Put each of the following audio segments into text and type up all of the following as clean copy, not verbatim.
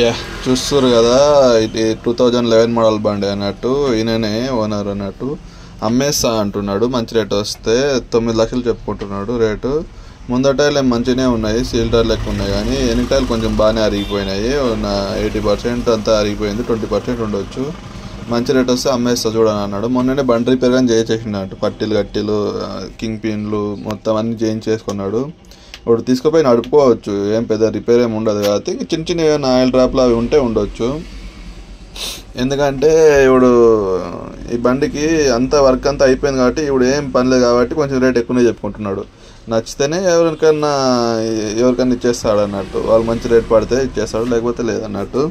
Yeah చూస్తున్నారు కదా, ఇది 2011 మోడల్ బండి అన్నట్టు. ఈయననే ఓనర్ అన్నట్టు. అమ్మేస్తా అంటున్నాడు. మంచి రేట్ వస్తే 9 లక్షలు చెప్పుకుంటున్నాడు రేటు. ముందర టైర్లు ఏం మంచిగానే ఉన్నాయి, సీల్ టైర్ లెక్క ఉన్నాయి, కానీ వెనక టైర్లు కొంచెం బాగానే అరిగిపోయినాయి. 80% అంతా అరిగిపోయింది, 20% ఉండొచ్చు. మంచి రేట్ వస్తే అమ్మేస్తా చూడని అన్నాడు. మొన్ననే బండి రిపేర్ కానీ చేయించేసినట్టు, పట్టీలు కింగ్ పిన్లు మొత్తం అన్నీ చేయించేసుకున్నాడు. ఇప్పుడు తీసుకుపోయి నడుపుకోవచ్చు, ఏం పెద్ద రిపేర్ ఏమి ఉండదు. కాబట్టి చిన్న చిన్న ఏమైనా ఆయిల్ డ్రాప్లు అవి ఉంటే ఉండొచ్చు. ఎందుకంటే ఇప్పుడు ఈ బండికి అంత వర్క్ అంతా అయిపోయింది కాబట్టి ఇప్పుడు ఏం పనిలేదు కాబట్టి కొంచెం రేట్ ఎక్కువనే చెప్పుకుంటున్నాడు. నచ్చితేనే ఎవరికన్నా ఇచ్చేస్తాడు అన్నట్టు. వాళ్ళు మంచి రేట్ పడితే ఇచ్చేస్తాడు, లేకపోతే లేదన్నట్టు.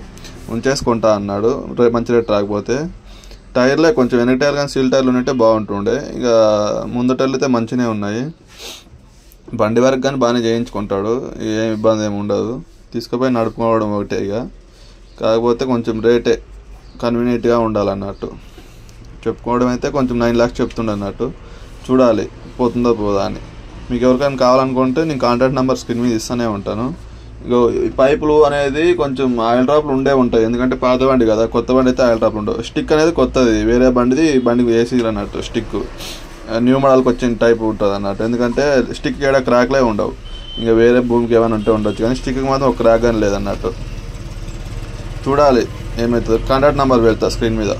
ఉంచేసుకుంటా అన్నాడు మంచి రేట్ రాకపోతే. టైర్లే కొంచెం వెనక టైర్ కానీ సీల్ టైర్లు ఉంటే బాగుంటుండే. ఇక ముందు టైర్లు అయితే మంచిగానే ఉన్నాయి. బండి వరకు కానీ బాగానే చేయించుకుంటాడు, ఏం ఇబ్బంది ఏమి ఉండదు. తీసుకుపోయి నడుపుకోవడం ఒకటే. ఇక కాకపోతే కొంచెం రేటే కన్వీనియంట్గా ఉండాలన్నట్టు. చెప్పుకోవడం అయితే కొంచెం 9 lakhs చెప్తుండే అన్నట్టు. చూడాలి పోతుందో పోదా అని. మీకు ఎవరికైనా కావాలనుకుంటే నేను కాంటాక్ట్ నెంబర్ స్క్రీన్ మీద ఇస్తూనే ఉంటాను. ఇగో ఈ పైపులు అనేది కొంచెం ఆయిల్ డ్రాప్లు ఉంటాయి, ఎందుకంటే పాత బండి కదా. కొత్త బండి అయితే ఆయిల్ డ్రాప్లు ఉండవు. స్టిక్ అనేది కొత్తది, వేరే బండికి వేసి అన్నట్టు. స్టిక్ న్యూ మోడల్కి వచ్చిన టైప్ ఉంటుంది అన్నట్టు. ఎందుకంటే స్టిక్ ఏడా క్రాక్లే ఉండవు. ఇంకా వేరే భూమికి ఏమైనా ఉండొచ్చు, కానీ స్టిక్కి మాత్రం ఒక క్రాక్ కానీ లేదన్నట్టు. చూడాలి ఏమవుతుంది. కాంటాక్ట్ నెంబర్ పెడతా స్క్రీన్ మీద.